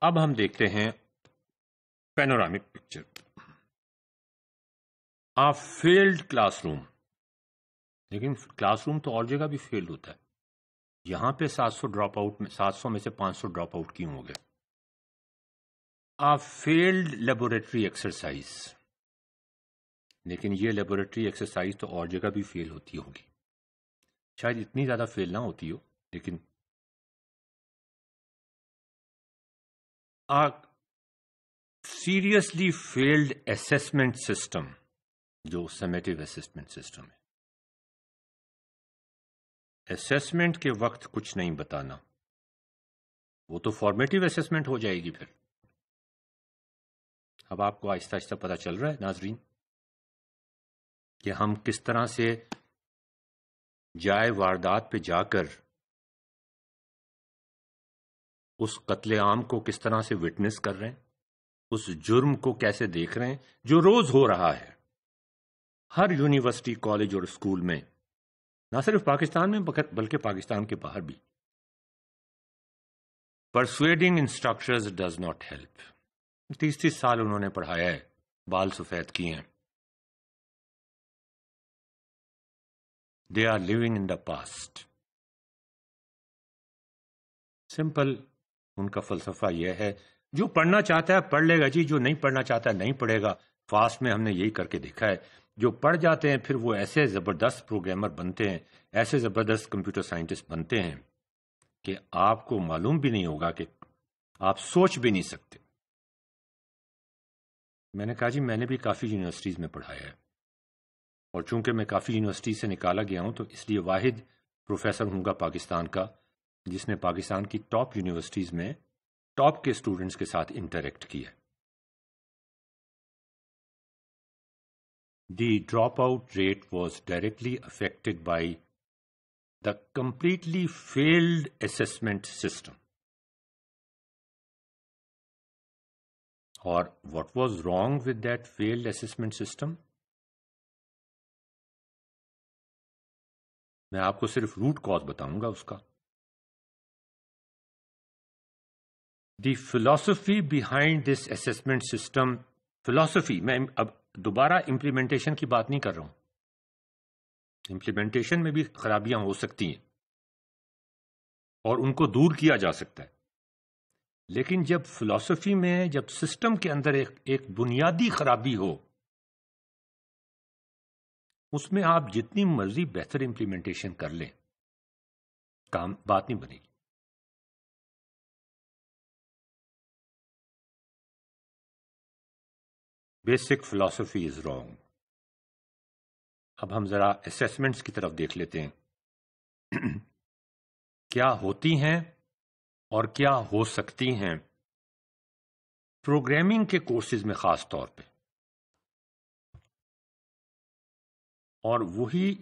اب ہم دیکھتے ہیں panoramic picture of field classroom. لیکن کلاس روم تو اور جگہ بھی فیلڈ ہوتا ہے. یہاں پہ 700 ڈراپ آؤٹ میں 700 میں سے 500 ڈراپ آؤٹ کیوں ہو گئے؟ Of field laboratory exercise. لیکن یہ لیبوریٹری ایکسرسائز تو اور جگہ بھی فیل ہوتی ہوگی. شاید اتنی زیادہ فیل نہ ہوتی ہو، لیکن سیریسلی فیلڈ اسیسمنٹ سسٹم جو سمیٹیو اسسمنٹ سسٹم ہے. اسیسمنٹ کے وقت کچھ نہیں بتانا، وہ تو فارمیٹیو اسیسمنٹ ہو جائے گی. پھر اب آپ کو آہستہ آہستہ پتہ چل رہا ہے ناظرین کہ ہم کس طرح سے جائے واردات پہ جا کر اس قتل عام کو کس طرح سے وٹنس کر رہے ہیں، اس جرم کو کیسے دیکھ رہے ہیں جو روز ہو رہا ہے ہر یونیورسٹی، کالج اور اسکول میں، نہ صرف پاکستان میں بلکہ پاکستان کے باہر بھی. Persuading instructors does not help. 30 سال انہوں نے پڑھایا ہے، بال سفید کیے ہیں. They are living in the past. Simple ان کا فلسفہ یہ ہے، جو پڑھنا چاہتا ہے پڑھ لے گا جی، جو نہیں پڑھنا چاہتا ہے نہیں پڑھے گا. فاسٹ میں ہم نے یہی کر کے دیکھا ہے. جو پڑھ جاتے ہیں پھر وہ ایسے زبردست پروگرامر بنتے ہیں، ایسے زبردست کمپیوٹر سائنٹسٹ بنتے ہیں کہ آپ کو معلوم بھی نہیں ہوگا، کہ آپ سوچ بھی نہیں سکتے. میں نے کہا جی میں نے بھی کافی یونیورسٹیز میں پڑھایا ہے، اور چونکہ میں کافی یونیورسٹی سے نکالا گیا ہوں تو اس لیے واحد پروفیسر ہوں گا پاکستان کا جس نے پاکستان کی ٹاپ یونیورسٹیز میں ٹاپ کے اسٹوڈنٹس کے ساتھ انٹریکٹ کیا. The dropout rate was directly affected by the completely failed assessment system. Or what was wrong with that failed assessment system? میں آپ کو صرف روٹ کاز بتاؤں گا اس کا. The philosophy behind this assessment system, philosophy میں اب دوبارہ امپلیمنٹیشن کی بات نہیں کر رہا ہوں. امپلیمنٹیشن میں بھی خرابیاں ہو سکتی ہیں اور ان کو دور کیا جا سکتا ہے، لیکن جب فلسفی میں جب سسٹم کے اندر ایک بنیادی خرابی ہو، اس میں آپ جتنی مرضی بہتر امپلیمنٹیشن کر لیں، کام بات نہیں بنے گی. بیسک فلسفی از رانگ. اب ہم ذرا اسیسمنٹس کی طرف دیکھ لیتے ہیں. کیا ہوتی ہیں اور کیا ہو سکتی ہیں پروگرامنگ کے کورسز میں خاص طور پہ. اور وہی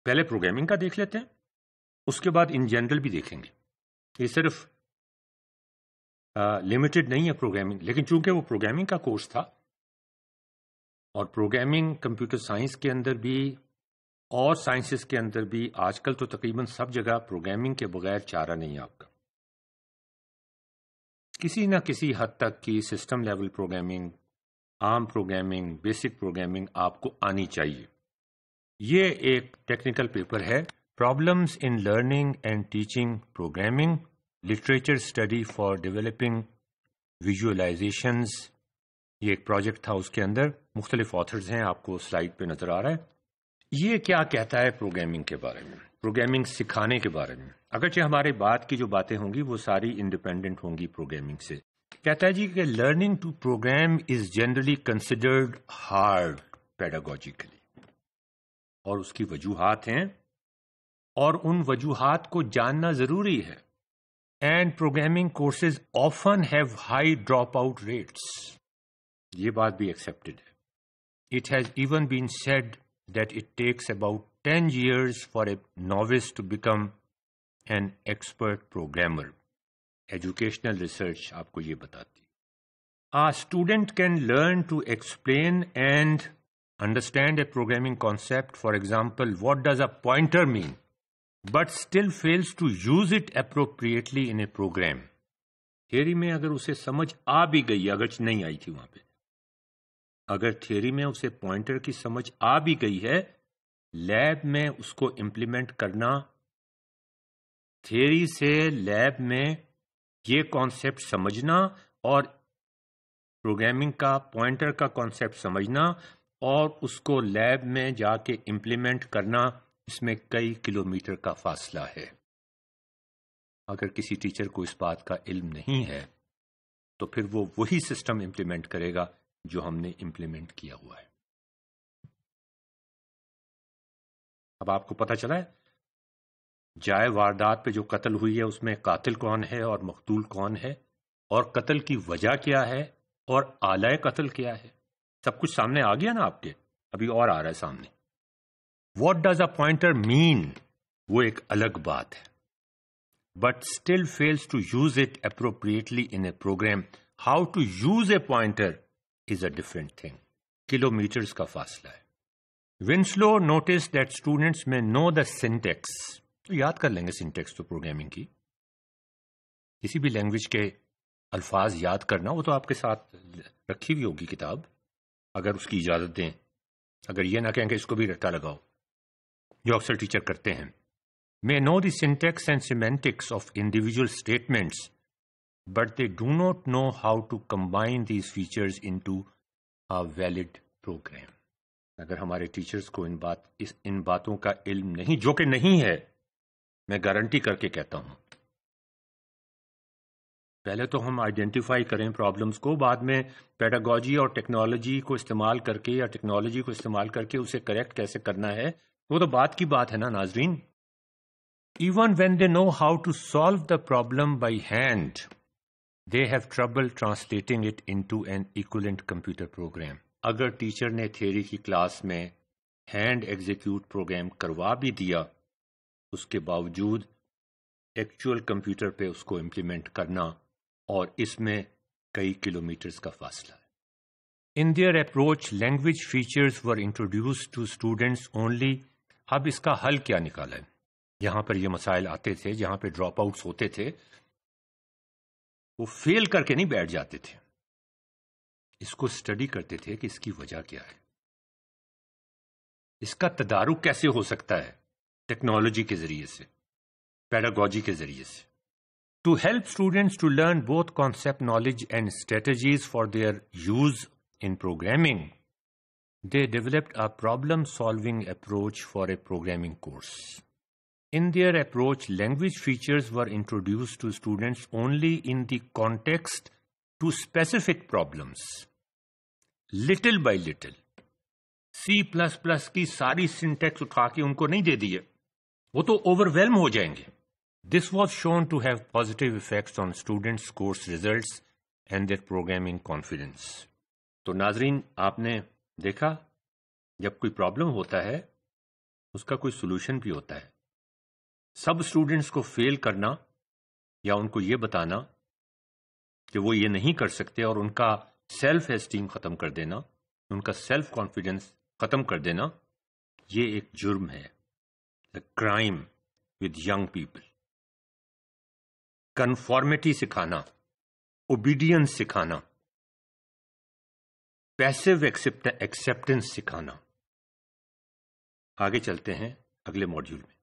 پہلے پروگرامنگ کا دیکھ لیتے ہیں، اس کے بعد ان جنرل بھی دیکھیں گے. یہ صرف لمیٹڈ نہیں ہے پروگرامنگ، لیکن چونکہ وہ پروگرامنگ کا کورس تھا اور پروگرامنگ کمپیوٹر سائنس کے اندر بھی اور سائنسز کے اندر بھی آج کل تو تقریباً سب جگہ پروگرامنگ کے بغیر چارہ نہیں آپ کا. کسی نہ کسی حد تک کی سسٹم لیول پروگرامنگ، عام پروگرامنگ، بیسک پروگرامنگ آپ کو آنی چاہیے. یہ ایک ٹیکنیکل پیپر ہے، problems in learning and teaching programming, literature study for developing visualisations. یہ ایک پروجیکٹ تھا، اس کے اندر مختلف آتھرز ہیں، آپ کو سلائیڈ پہ نظر آ رہا ہے. یہ کیا کہتا ہے پروگرامنگ کے بارے میں، پروگرامنگ سکھانے کے بارے میں؟ اگرچہ ہمارے بات کی جو باتیں ہوں گی وہ ساری انڈیپینڈنٹ ہوں گی پروگرامنگ سے. کہتا ہے جی کہ learning to program is generally considered hard pedagogically, اور اس کی وجوہات ہیں اور ان وجوہات کو جاننا ضروری ہے. And programming courses often have high drop out rates. یہ بات بھی ایکسیپٹڈ ہے. It has even been said that it takes about 10 years for a novice to become an expert programmer. Educational research آپ کو یہ بتاتی. A student can learn to explain and understand a programming concept. For example, what does a pointer mean? But still fails to use it appropriately in a program. Theory میں اگر اسے سمجھ آ بھی گئی، اگر نہیں آئی تھی وہاں پہ، اگر تھیوری میں اسے پوائنٹر کی سمجھ آ بھی گئی ہے، لیب میں اس کو امپلیمنٹ کرنا، تھیوری سے لیب میں یہ کانسیپٹ سمجھنا اور پروگرامنگ کا پوائنٹر کا کانسیپٹ سمجھنا اور اس کو لیب میں جا کے امپلیمنٹ کرنا، اس میں کئی کلومیٹر کا فاصلہ ہے۔ اگر کسی ٹیچر کو اس بات کا علم نہیں ہے تو پھر وہ وہی سسٹم امپلیمنٹ کرے گا جو ہم نے امپلیمنٹ کیا ہوا ہے۔ اب آپ کو پتہ چلا ہے جائے واردات پہ جو قتل ہوئی ہے اس میں قاتل کون ہے اور مقتول کون ہے، اور قتل کی وجہ کیا ہے اور آلۂ قتل کیا ہے، سب کچھ سامنے آ گیا نا آپ کے، ابھی اور آ رہا ہے سامنے۔ What does a pointer mean, وہ ایک الگ بات ہے، but still fails to use it appropriately in a program. How to use a pointer is a different thing. Kilometres کا فاصلہ ہے۔ Winslow noticed that students may know the syntax، تو یاد کر لیں گے سنٹیکس تو پروگرامنگ کی، کسی بھی لینگویج کے الفاظ یاد کرنا، وہ تو آپ کے ساتھ رکھی ہوئی ہوگی کتاب، اگر اس کی اجازت دیں، اگر یہ نہ کہیں کہ اس کو بھی رٹا لگاؤ، جو اکثر ٹیچر کرتے ہیں۔ may know the syntax and semantics of individual statements but they do not know how to combine these features into a valid program۔ اگر ہمارے ٹیچرز کو ان باتوں کا علم نہیں، جو کہ نہیں ہے، میں گارنٹی کر کے کہتا ہوں، پہلے تو ہم آئیڈینٹیفائی کریں پرابلمز کو، بعد میں پیڈاگوجی اور ٹیکنالوجی کو استعمال کر کے یا ٹیکنالوجی کو استعمال کر کے اسے کریکٹ کیسے کرنا ہے، وہ تو بات کی بات ہے نا ناظرین۔ Even when they know how to solve the problem by hand they have trouble translating it into an equivalent computer program. اگر ٹیچر نے تھیوری کی کلاس میں ہینڈ ایگزیکیوٹ پروگرام کروا بھی دیا، اس کے باوجود ایکچوئل کمپیوٹر پہ اس کو امپلیمنٹ کرنا، اور اس میں کئی کلومیٹرز کا فاصلہ ہے۔ In their approach language features were introduced to students only. اب اس کا حل کیا نکالا ہے؟ یہاں پر یہ مسائل آتے تھے جہاں پہ ڈراپ آؤٹس ہوتے تھے، وہ فیل کر کے نہیں بیٹھ جاتے تھے، اس کو اسٹڈی کرتے تھے کہ اس کی وجہ کیا ہے، اس کا تدارک کیسے ہو سکتا ہے ٹیکنالوجی کے ذریعے سے، پیڈاگوجی کے ذریعے سے۔ To help students to learn both concept knowledge and strategies for their use in programming, they developed a problem-solving approach for a programming course. In their approach, language features were introduced to students only in the context to specific problems. Little by little. C++ کی ساری syntax اٹھا کے ان کو نہیں دے دیے، وہ تو overwhelm ہو جائیں گے۔ This was shown to have positive effects on students' course results and their programming confidence. تو ناظرین، آپ نے دیکھا جب کوئی پرابلم ہوتا ہے اس کا کوئی سولوشن بھی ہوتا ہے۔ سب اسٹوڈنٹس کو فیل کرنا یا ان کو یہ بتانا کہ وہ یہ نہیں کر سکتے اور ان کا سیلف اسٹیم ختم کر دینا، ان کا سیلف کانفیڈنس ختم کر دینا، یہ ایک جرم ہے، crime with young people. Conformity سکھانا، اوبیڈینس سکھانا، پیسو ایکسیپٹنس سکھانا۔ آگے چلتے ہیں اگلے موڈیول میں۔